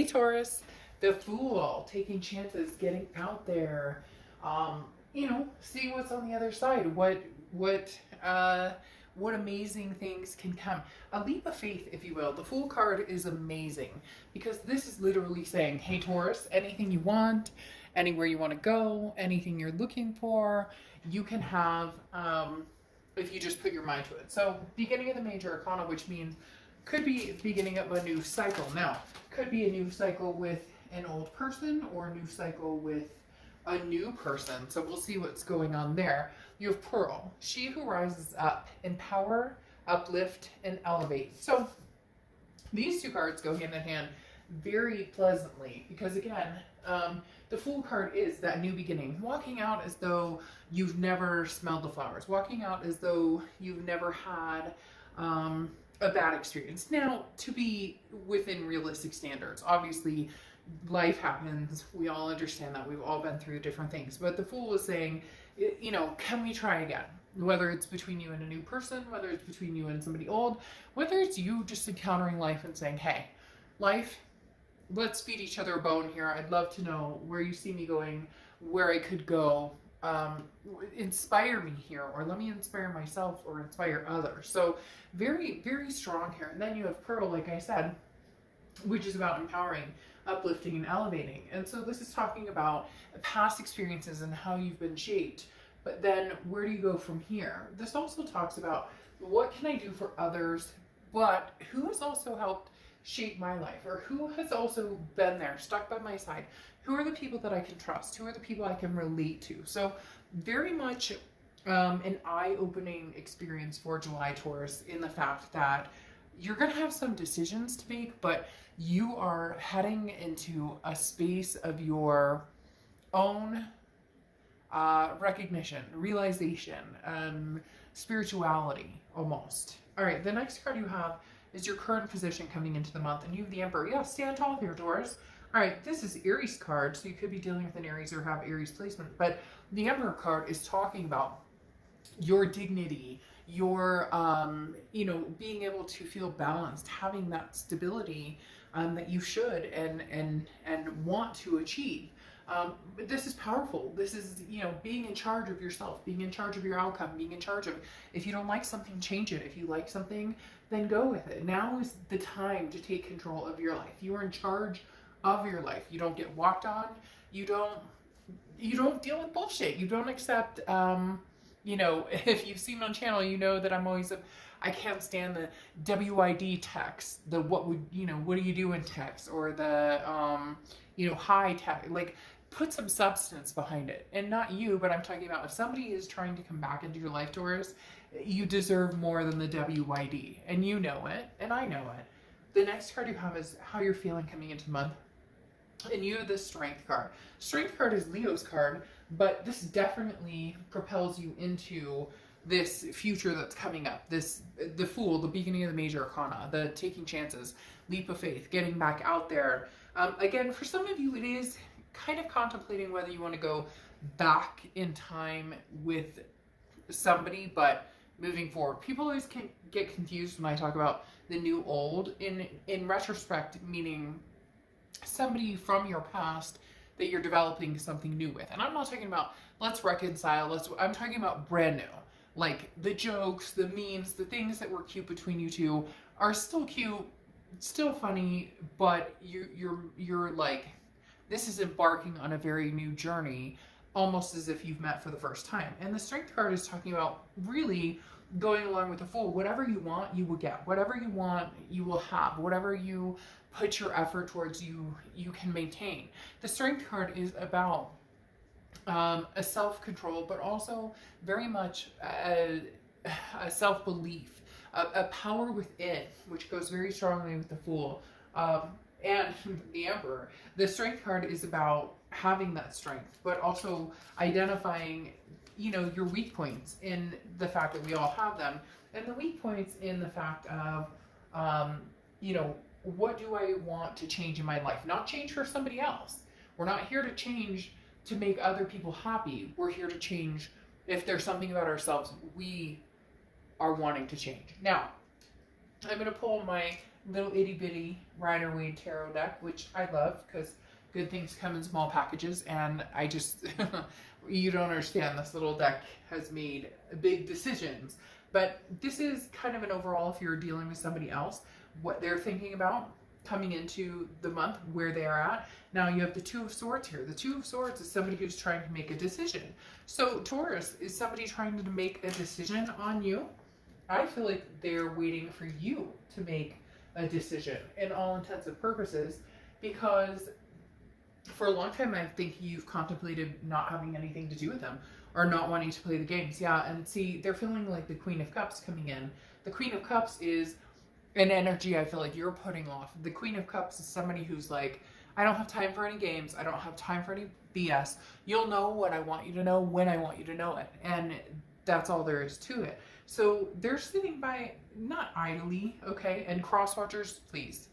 Taurus, the Fool, taking chances, getting out there, you know, seeing what's on the other side. What amazing things can come. A leap of faith, if you will. The Fool card is amazing because this is literally saying, hey Taurus, anything you want, anywhere you want to go, anything you're looking for, you can have, if you just put your mind to it. So beginning of the major arcana, which means could be beginning of a new cycle. Now, could be a new cycle with an old person or a new cycle with a new person. So we'll see what's going on there. You have Pearl, she who rises up, empower, uplift, and elevate. So these two cards go hand in hand very pleasantly because again, the Fool card is that new beginning, walking out as though you've never smelled the flowers, walking out as though you've never had a bad experience. Now, to be within realistic standards, obviously life happens. We all understand that. We've all been through different things. But the Fool is saying, you know, can we try again? Whether it's between you and a new person, whether it's between you and somebody old, whether it's you just encountering life and saying, hey, life, let's feed each other a bone here. I'd love to know where you see me going, where I could go. Inspire me here, or let me inspire myself or inspire others. So very, very strong here. And then you have Pearl, like I said, which is about empowering, uplifting, and elevating. And so this is talking about past experiences and how you've been shaped. But then where do you go from here? This also talks about what can I do for others, but who has also helped shape my life, or who has also been there, stuck by my side? Who are the people that I can trust? Who are the people I can relate to? So very much an eye-opening experience for July, Taurus, in the fact that you're going to have some decisions to make, but you are heading into a space of your own recognition, realization, spirituality, almost. All right, the next card you have is your current position coming into the month, and you have the Emperor. Yeah, stand tall here, Taurus. All right, this is Aries card, so you could be dealing with an Aries or have Aries placement, but the Emperor card is talking about your dignity, your, you know, being able to feel balanced, having that stability that you should and want to achieve. But this is powerful. This is, you know, being in charge of yourself, being in charge of your outcome, being in charge of, if you don't like something, change it. If you like something, then go with it. Now is the time to take control of your life. You are in charge of your life. You don't get walked on. You don't deal with bullshit. You don't accept, you know, if you've seen me on channel, you know that I'm always I can't stand the WID text, the what would, you know, what do you do in text, or the, you know, high text. Like, put some substance behind it. And not you, but I'm talking about if somebody is trying to come back into your life, Taurus, you deserve more than the WID. And you know it, and I know it. The next card you have is how you're feeling coming into the month. And you have the Strength card. Strength card is Leo's card, but this definitely propels you into this future that's coming up. This, the Fool, the beginning of the major arcana, the taking chances, leap of faith, getting back out there. Again, for some of you, it is kind of contemplating whether you want to go back in time with somebody, but moving forward. People always can get confused when I talk about the new old. In retrospect, meaning somebody from your past that you're developing something new with. And I'm not talking about let's reconcile, I'm talking about brand new. Like the jokes, the memes, the things that were cute between you two are still cute, still funny, but you're like, this is embarking on a very new journey, almost as if you've met for the first time. And the Strength card is talking about really going along with the Fool. Whatever you want, you will get. Whatever you want, you will have. Whatever you put your effort towards, you can maintain. The Strength card is about a self-control, but also very much a self-belief, a power within, which goes very strongly with the Fool and the Emperor. The Strength card is about having that strength, but also identifying, you know, your weak points in the fact that we all have them, and the weak points in the fact of, you know, what do I want to change in my life? Not change for somebody else. We're not here to change to make other people happy. We're here to change if there's something about ourselves we are wanting to change. Now, I'm going to pull my little itty bitty Rider-Waite tarot deck, which I love because good things come in small packages. And I just, you don't understand, this little deck has made big decisions. But this is kind of an overall, if you're dealing with somebody else, what they're thinking about coming into the month, where they are at. Now you have the Two of Swords here. The Two of Swords is somebody who's trying to make a decision. So Taurus, is somebody trying to make a decision on you? I feel like they're waiting for you to make a decision in all intents and purposes, because for a long time I think you've contemplated not having anything to do with them or not wanting to play the games. Yeah, and see, they're feeling like the Queen of Cups coming in. The Queen of Cups is an energy I feel like you're putting off. The Queen of Cups is somebody who's like, I don't have time for any games. I don't have time for any BS. You'll know what I want you to know when I want you to know it. And that's all there is to it. So they're sitting by, not idly, okay? And cross watchers, please.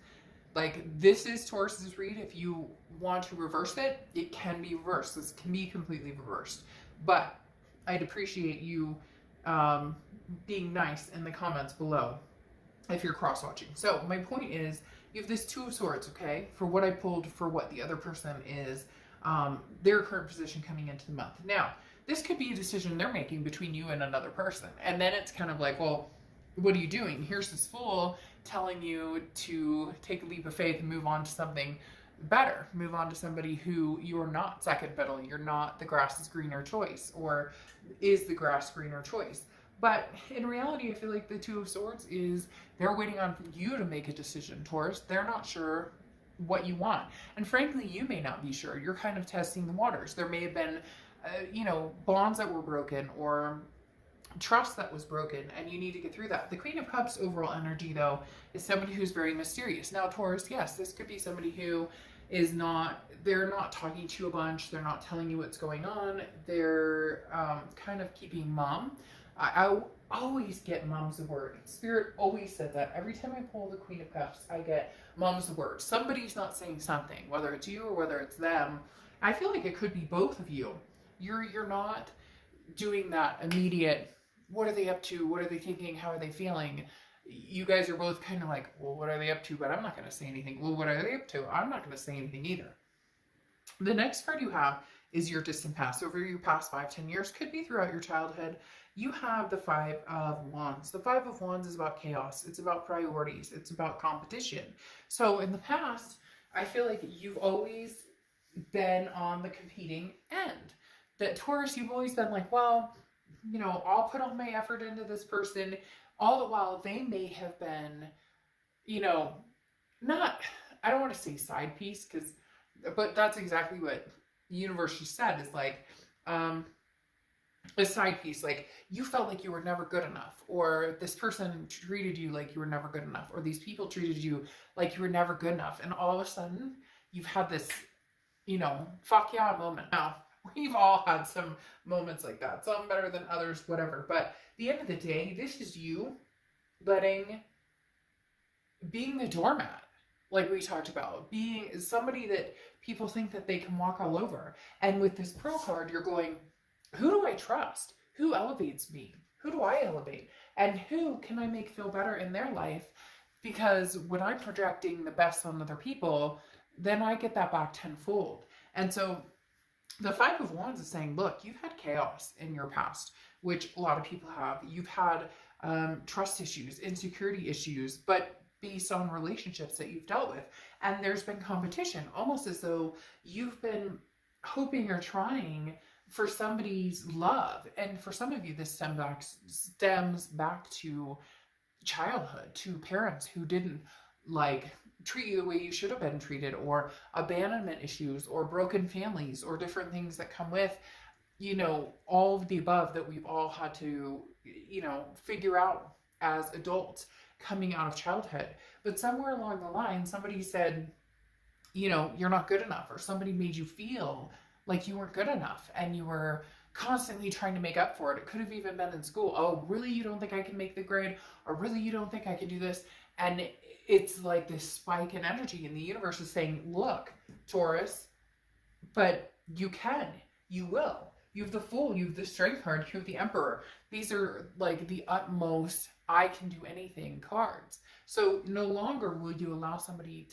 Like, this is Taurus's read. If you want to reverse it, it can be reversed. This can be completely reversed. But I'd appreciate you being nice in the comments below if you're cross-watching. So my point is, you have this Two of Swords, okay? For what I pulled, for what the other person is, their current position coming into the month. Now, this could be a decision they're making between you and another person. And then it's kind of like, well, what are you doing? Here's this Fool telling you to take a leap of faith and move on to something better. Move on to somebody who you're not second fiddle. You're not the grass is greener choice, or is the grass greener choice. But in reality, I feel like the Two of Swords is they're waiting on you to make a decision, Taurus. They're not sure what you want. And frankly, you may not be sure. You're kind of testing the waters. There may have been, bonds that were broken, or trust that was broken, and you need to get through that. The Queen of Cups overall energy, though, is somebody who's very mysterious. Now, Taurus, yes, this could be somebody who is not, they're not talking to you a bunch. They're not telling you what's going on. They're kind of keeping mum. I always get mum's the word. Spirit always said that. Every time I pull the Queen of Cups, I get mum's the word. Somebody's not saying something, whether it's you or whether it's them. I feel like it could be both of you. You're not doing that immediate, what are they up to? What are they thinking? How are they feeling? You guys are both kind of like, well, what are they up to? But I'm not going to say anything. Well, what are they up to? I'm not going to say anything either. The next card you have is your distant past. Over your past 5-10 years, could be throughout your childhood. You have the Five of Wands. The Five of Wands is about chaos. It's about priorities. It's about competition. So in the past, I feel like you've always been on the competing end. That Taurus, you've always been like, well, I'll put all my effort into this person. All the while, they may have been, not, I don't want to say side piece, but that's exactly what the universe just said, is like, a side piece. Like, you felt like you were never good enough, or this person treated you like you were never good enough, or these people treated you like you were never good enough. And all of a sudden, you've had this, fuck yeah moment. Now, we've all had some moments like that. Some better than others, whatever. But at the end of the day, this is you being the doormat, like we talked about, being somebody that people think that they can walk all over. And with this Pearl card, you're going, who do I trust? Who elevates me? Who do I elevate? And who can I make feel better in their life? Because when I'm projecting the best on other people, then I get that back tenfold. And so the Five of Wands is saying, look, you've had chaos in your past, which a lot of people have. You've had trust issues, insecurity issues, but based on relationships that you've dealt with. And there's been competition, almost as though you've been hoping or trying for somebody's love. And for some of you, this stems back to childhood, to parents who didn't treat you the way you should have been treated, or abandonment issues, or broken families, or different things that come with, all of the above that we've all had to, figure out as adults coming out of childhood. But somewhere along the line, somebody said, you're not good enough, or somebody made you feel like you weren't good enough, and you were constantly trying to make up for it. It could have even been in school. Oh, really? You don't think I can make the grade? Or really, you don't think I can do this? And it's like this spike in energy, and the universe is saying, look, Taurus, but you can, you will. You have the Fool, you have the Strength card, you have the Emperor. These are like the utmost I can do anything cards. So no longer will you allow somebody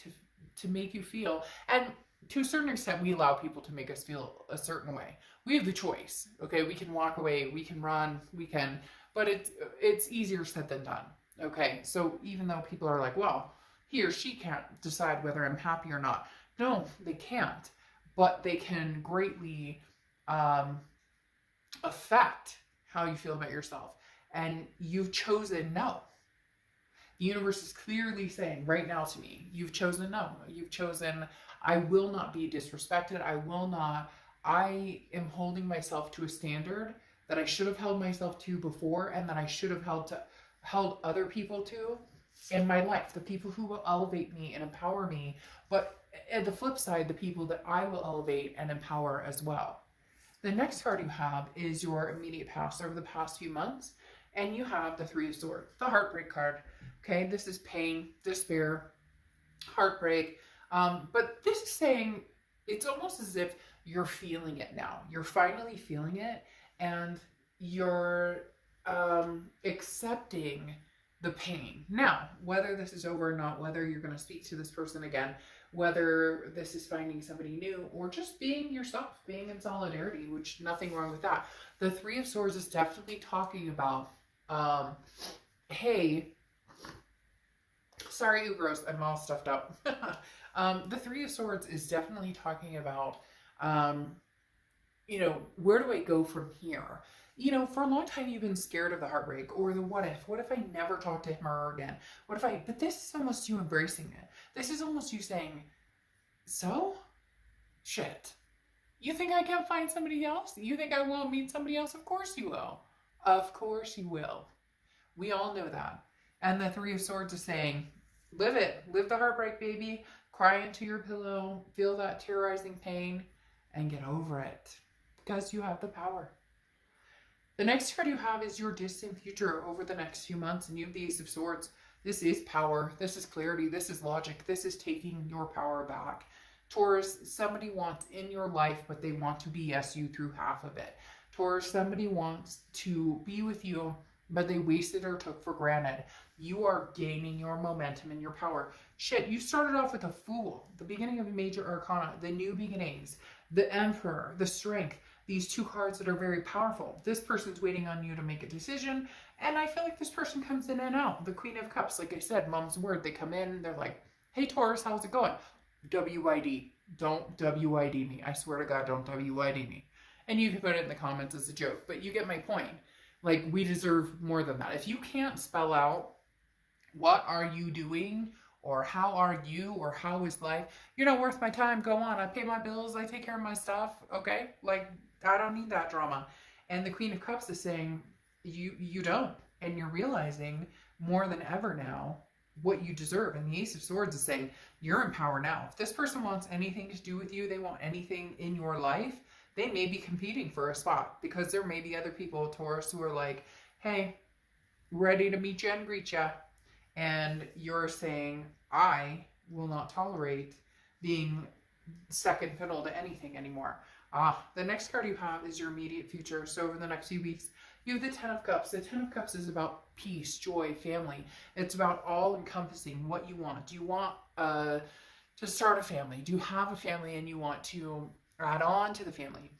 to make you feel, and to a certain extent, we allow people to make us feel a certain way. We have the choice. Okay, we can walk away, we can run, we can, but it's easier said than done. Okay, so even though people are like, well, he or she can't decide whether I'm happy or not. No, they can't, but they can greatly affect how you feel about yourself. And you've chosen no. The universe is clearly saying right now to me, you've chosen no. You've chosen, I will not be disrespected. I am holding myself to a standard that I should have held myself to before, and that I should have held other people to in my life. The people who will elevate me and empower me, but at the flip side, the people that I will elevate and empower as well. The next card you have is your immediate past over the past few months, and you have the Three of Swords, the heartbreak card. Okay, this is pain, despair, heartbreak, but this is saying it's almost as if you're feeling it now. You're finally feeling it, and you're accepting the pain. Now, whether this is over or not, whether you're going to speak to this person again, whether this is finding somebody new, or just being yourself, being in solidarity, which nothing wrong with that. The Three of Swords is definitely talking about, hey, sorry, gross, I'm all stuffed up. The Three of Swords is definitely talking about, you know, where do I go from here? You know, for a long time you've been scared of the heartbreak or the what if. What if I never talk to him or her again? What if I, but this is almost you embracing it. This is almost you saying, so? Shit. You think I can't find somebody else? You think I won't meet somebody else? Of course you will. Of course you will. We all know that. And the Three of Swords is saying, live it. Live the heartbreak, baby. Cry into your pillow. Feel that terrorizing pain and get over it. Because you have the power. The next card you have is your distant future over the next few months, and you have the Ace of Swords. This is power. This is clarity. This is logic. This is taking your power back. Taurus, somebody wants in your life, but they want to BS you through half of it. Taurus, somebody wants to be with you, but they wasted or took for granted. You are gaining your momentum and your power. Shit, you started off with a Fool, the beginning of a major arcana, the new beginnings, the Emperor, the Strength. These two cards that are very powerful. This person's waiting on you to make a decision, and I feel like this person comes in and out. The Queen of Cups, like I said, mom's word. They come in, they're like, hey Taurus, how's it going? WID. Don't WID me. I swear to God, don't WID me. And you can put it in the comments as a joke, but you get my point. Like, we deserve more than that. If you can't spell out what are you doing, or how are you, or how is life, you're not worth my time. Go on. I pay my bills. I take care of my stuff. Okay? Like, I don't need that drama. And the Queen of Cups is saying, you don't. And you're realizing more than ever now what you deserve. And the Ace of Swords is saying, you're in power now. If this person wants anything to do with you, they want anything in your life, they may be competing for a spot, because there may be other people, Taurus, who are like, hey, ready to meet you and greet you. And you're saying, I will not tolerate being second fiddle to anything anymore. The next card you have is your immediate future. So over the next few weeks, you have the Ten of Cups. The Ten of Cups is about peace, joy, family. It's about all encompassing what you want. Do you want to start a family? Do you have a family and you want to add on to the family?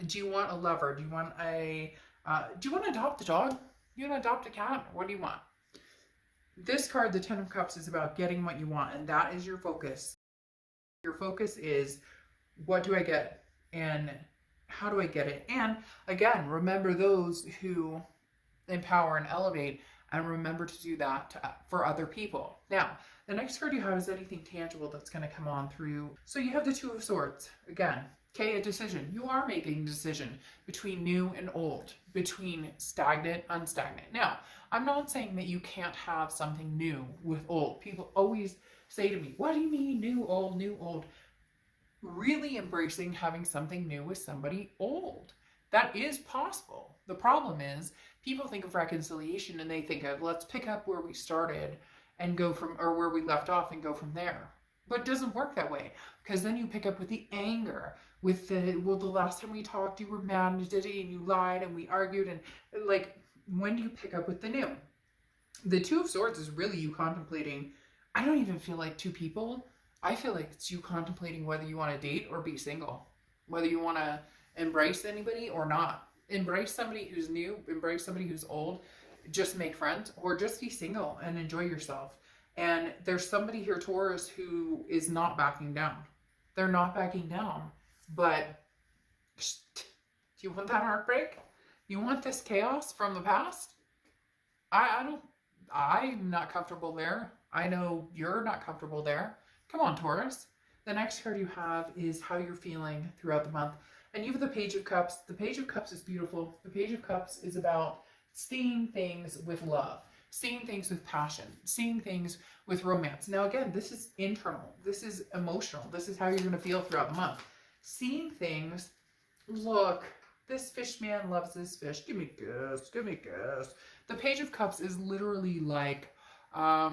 Do you want a lover? Do you want to adopt a dog? Do you want to adopt a cat? What do you want? This card, the Ten of Cups, is about getting what you want, and that is your focus. Your focus is, what do I get? And how do I get it? And again, remember those who empower and elevate, and remember to do that for other people. Now, the next card you have is anything tangible that's going to come on through. So you have the Two of Swords. Again, okay, a decision. You are making a decision between new and old, between stagnant, unstagnant. Now, I'm not saying that you can't have something new with old. People always say to me, what do you mean new, old, new, old? Really embracing having something new with somebody old. That is possible. The problem is people think of reconciliation and they think of, let's pick up where we started and go from, or where we left off and go from there. But it doesn't work that way, because then you pick up with the anger, with the, well, the last time we talked, you were mad and you lied and we argued, and like, when do you pick up with the new? The Two of Swords is really you contemplating. I don't even feel like two people. I feel like it's you contemplating whether you want to date or be single, whether you want to embrace anybody or not. Embrace somebody who's new, embrace somebody who's old, just make friends, or just be single and enjoy yourself. And there's somebody here, Taurus, who is not backing down. They're not backing down. But do you want that heartbreak? You want this chaos from the past? I'm not comfortable there. I know you're not comfortable there. Come on, Taurus. The next card you have is how you're feeling throughout the month. And you have the Page of Cups. The Page of Cups is beautiful. The Page of Cups is about seeing things with love, seeing things with passion, seeing things with romance. Now, again, this is internal. This is emotional. This is how you're going to feel throughout the month. Seeing things, look, this fish man loves this fish. Give me a kiss. Give me a kiss. The Page of Cups is literally like a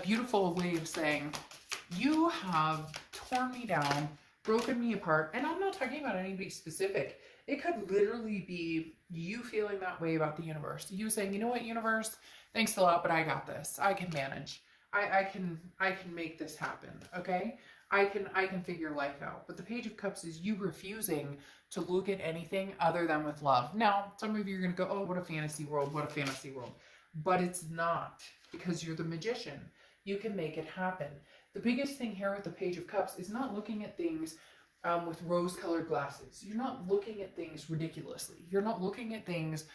beautiful way of saying, you have torn me down, broken me apart. And I'm not talking about anybody specific. It could literally be you feeling that way about the universe. You saying, you know what, universe, thanks a lot, but I got this. I can manage. I can make this happen. Okay. I can figure life out. But the Page of Cups is you refusing to look at anything other than with love. Now, some of you are going to go, oh, what a fantasy world, what a fantasy world. But it's not, because you're the magician. You can make it happen. The biggest thing here with the Page of Cups is not looking at things with rose-colored glasses. You're not looking at things ridiculously. You're not looking at things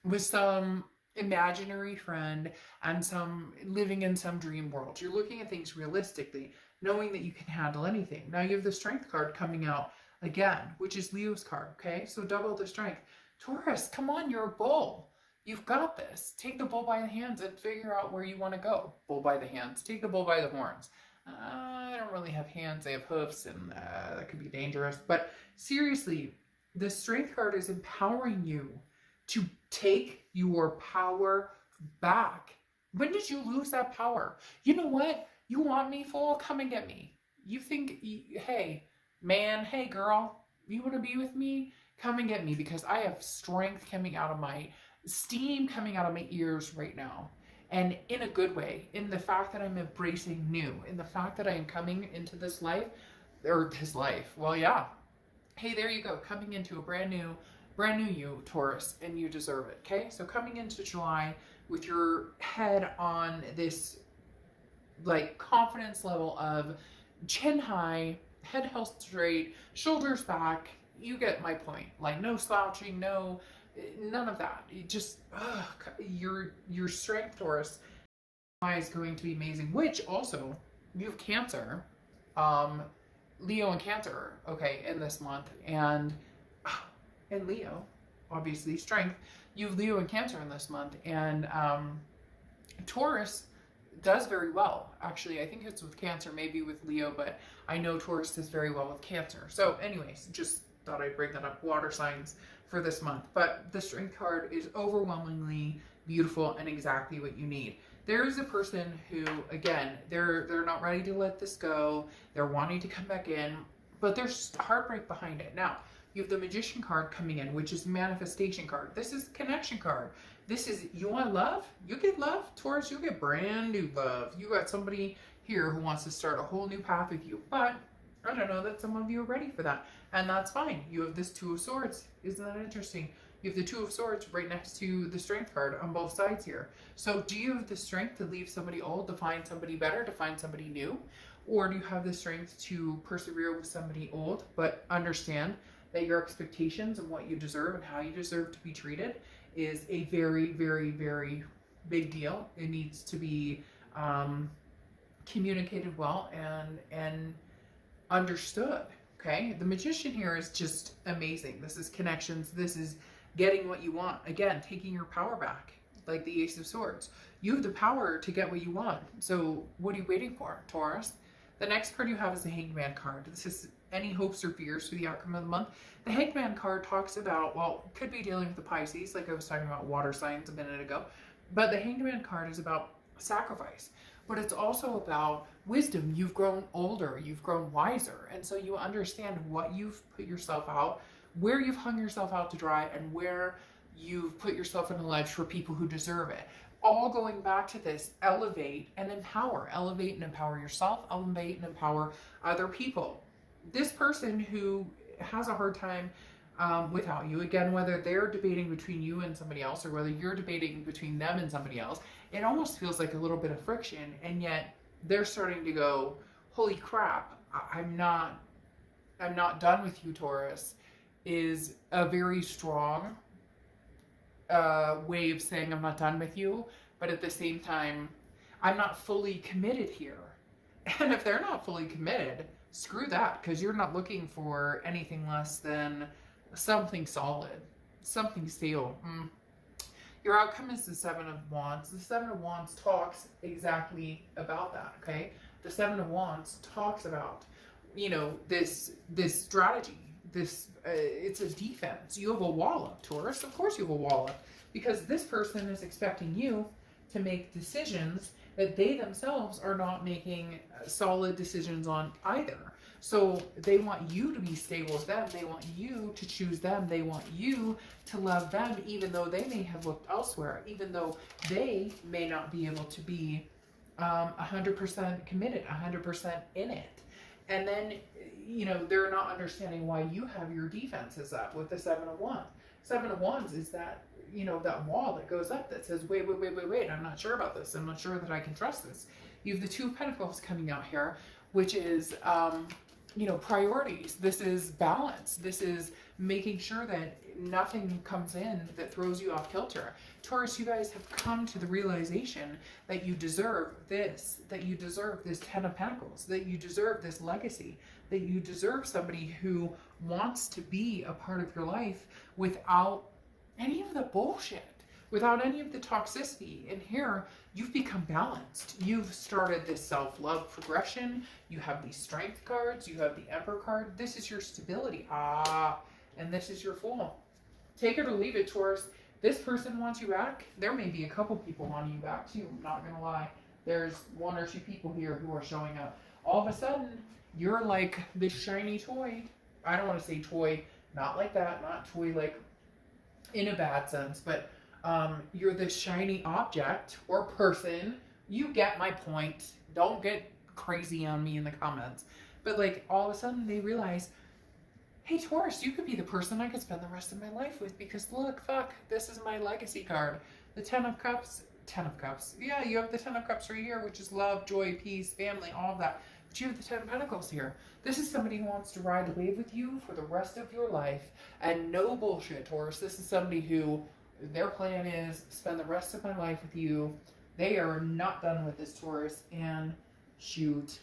with some imaginary friend and some living in some dream world. You're looking at things realistically, knowing that you can handle anything. Now you have the Strength card coming out again, which is Leo's card, okay? So double the strength. Taurus, come on, you're a bull. You've got this. Take the bull by the hands and figure out where you want to go. Bull by the hands. Take the bull by the horns. I don't really have hands, I have hoofs, and that could be dangerous. But seriously, the Strength card is empowering you to take your power back. When did you lose that power? You know what? You want me, fool? Come and get me. You think, hey, man, hey, girl, you want to be with me? Come and get me, because I have strength coming out of my, steam coming out of my ears right now. And in a good way, in the fact that I'm embracing new, in the fact that I am coming into this life, or this life, well, yeah. Hey, there you go, coming into a brand new you, Taurus, and you deserve it, okay? So coming into July with your head on this, like, confidence level of chin high, head held straight, shoulders back, you get my point. Like, no slouching, none of that. You just, your strength, Taurus, is going to be amazing. Which also, you have Cancer, Leo and Cancer, okay, in this month, and Leo, obviously, strength. You have Leo and Cancer in this month, and Taurus does very well. Actually, I think it's with Cancer, maybe with Leo, but I know Taurus does very well with Cancer. So, anyways, just thought I'd bring that up. Water signs for this month. But the Strength card is overwhelmingly beautiful and exactly what you need. There is a person who, again, they're not ready to let this go. They're wanting to come back in, but there's heartbreak behind it. Now, you have the Magician card coming in, which is manifestation card. This is connection card. This is, you want love? You get love, Taurus. You get brand new love. You got somebody here who wants to start a whole new path with you, but I don't know that some of you are ready for that, and that's fine. You have this Two of Swords. Isn't that interesting? You have the Two of Swords right next to the Strength card on both sides here. So do you have the strength to leave somebody old, to find somebody better, to find somebody new? Or do you have the strength to persevere with somebody old, but understand that your expectations and what you deserve and how you deserve to be treated is a very, very, very big deal. It needs to be communicated well and understood. Okay, the Magician here is just amazing. This is connections. This is getting what you want. Again, taking your power back, like the Ace of Swords. You have the power to get what you want. So what are you waiting for, Taurus? The next card you have is the Hanged Man card. This is any hopes or fears for the outcome of the month. The Hanged Man card talks about, well, could be dealing with the Pisces, like I was talking about water signs a minute ago. But the Hanged Man card is about sacrifice. But it's also about wisdom. You've grown older, you've grown wiser, and so you understand what you've put yourself out, where you've hung yourself out to dry, and where you've put yourself in a ledge for people who deserve it. all going back to this: elevate and empower. Elevate and empower yourself, elevate and empower other people. This person who has a hard time without you, again, whether they're debating between you and somebody else or whether you're debating between them and somebody else, it almost feels like a little bit of friction, and yet they're starting to go, holy crap, I'm not done with you, Taurus, is a very strong way of saying I'm not done with you, but at the same time, I'm not fully committed here. And if they're not fully committed, screw that, because you're not looking for anything less than something solid, something stable. Your outcome is the Seven of Wands. The Seven of Wands talks exactly about that, okay? The Seven of Wands talks about, you know, this strategy, this, it's a defense. You have a wall up, Taurus. Of course you have a wall up, because this person is expecting you to make decisions that they themselves are not making solid decisions on either. So they want you to be stable with them. They want you to choose them. They want you to love them, even though they may have looked elsewhere, even though they may not be able to be 100% committed, 100% in it. And then, you know, they're not understanding why you have your defenses up with the Seven of Wands. Seven of Wands is that, you know, that wall that goes up that says, wait, I'm not sure about this. I'm not sure that I can trust this. You have the Two of Pentacles coming out here, which is, you know, priorities. This is balance. This is making sure that nothing comes in that throws you off kilter. Taurus, you guys have come to the realization that you deserve this, that you deserve this Ten of Pentacles, that you deserve this legacy, that you deserve somebody who wants to be a part of your life without any of the bullshit, without any of the toxicity. And here, you've become balanced. You've started this self-love progression. You have these strength cards. You have the Emperor card. This is your stability. And this is your Fool. Take it or leave it, Taurus. This person wants you back. There may be a couple people wanting you back too. I'm not going to lie. There's one or two people here who are showing up. All of a sudden, you're like this shiny toy. I don't want to say toy, not like that, not toy like in a bad sense, but you're this shiny object or person. You get my point. Don't get crazy on me in the comments. But like all of a sudden they realize, hey Taurus, you could be the person I could spend the rest of my life with, because look, fuck, this is my legacy card. The Ten of Cups. Yeah, you have the Ten of Cups right here, which is love, joy, peace, family, all of that. But you have the Ten of Pentacles here. This is somebody who wants to ride the wave with you for the rest of your life. And no bullshit, Taurus. This is somebody who their plan is spend the rest of my life with you. They are not done with this, Taurus. And shoot,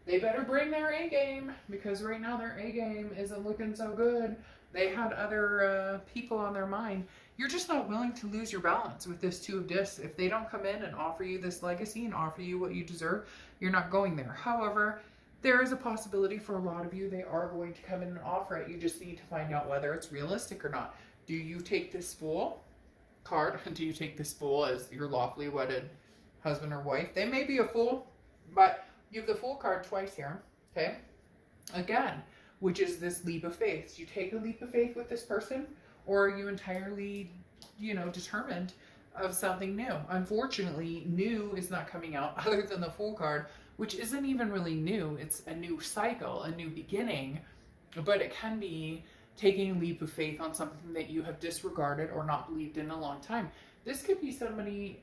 they better bring their A game, because right now their A game isn't looking so good. They had other people on their mind. You're just not willing to lose your balance with this Two of Discs. If they don't come in and offer you this legacy and offer you what you deserve, you're not going there. However, there is a possibility for a lot of you they are going to come in and offer it. You just need to find out whether it's realistic or not. Do you take this Fool card? Do you take this Fool as your lawfully wedded husband or wife? They may be a fool, but you have the Fool card twice here, okay? Again, which is this leap of faith. Do you take a leap of faith with this person, or are you entirely, you know, determined of something new? Unfortunately, new is not coming out other than the Fool card, which isn't even really new. It's a new cycle, a new beginning, but it can be taking a leap of faith on something that you have disregarded or not believed in a long time. This could be somebody,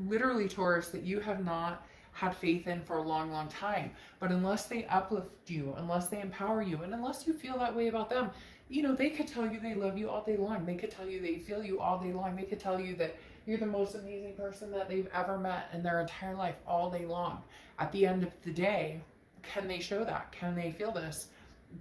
literally Taurus, that you have not had faith in for a long, long time. But unless they uplift you, unless they empower you, and unless you feel that way about them, you know, they could tell you they love you all day long. They could tell you they feel you all day long. They could tell you that you're the most amazing person that they've ever met in their entire life all day long. At the end of the day, can they show that? Can they feel this?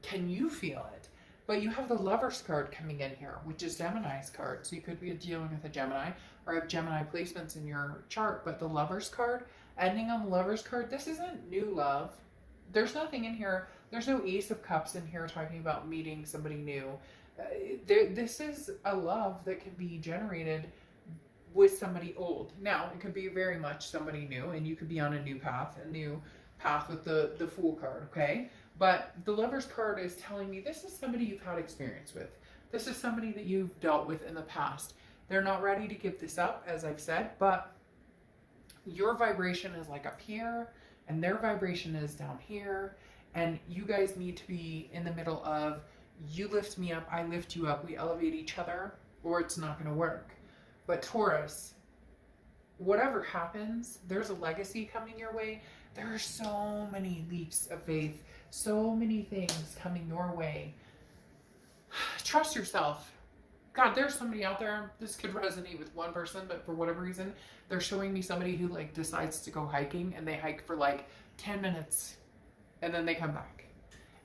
Can you feel it? But you have the Lover's card coming in here, which is Gemini's card. So you could be dealing with a Gemini or have Gemini placements in your chart. But the Lover's card, ending on the Lover's card, this isn't new love. There's nothing in here. There's no Ace of Cups in here talking about meeting somebody new. This is a love that can be generated with somebody old. Now, it could be very much somebody new, and you could be on a new path with the Fool card, okay? But the Lover's card is telling me this is somebody you've had experience with. This is somebody that you've dealt with in the past. They're not ready to give this up, as I've said, but Your vibration is like up here and their vibration is down here. And you guys need to be in the middle of, you lift me up, I lift you up, we elevate each other, or it's not going to work. But Taurus, whatever happens, there's a legacy coming your way. There are so many leaps of faith, so many things coming your way. Trust yourself. God, there's somebody out there, this could resonate with one person, but for whatever reason, they're showing me somebody who like decides to go hiking, and they hike for like 10 minutes and then they come back.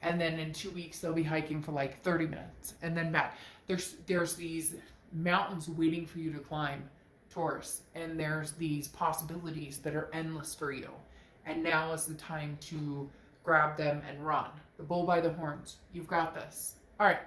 And then in 2 weeks, they'll be hiking for like 30 minutes and then back. There's these mountains waiting for you to climb, Taurus, and there's these possibilities that are endless for you. And now is the time to grab them and run. The bull by the horns. You've got this. All right.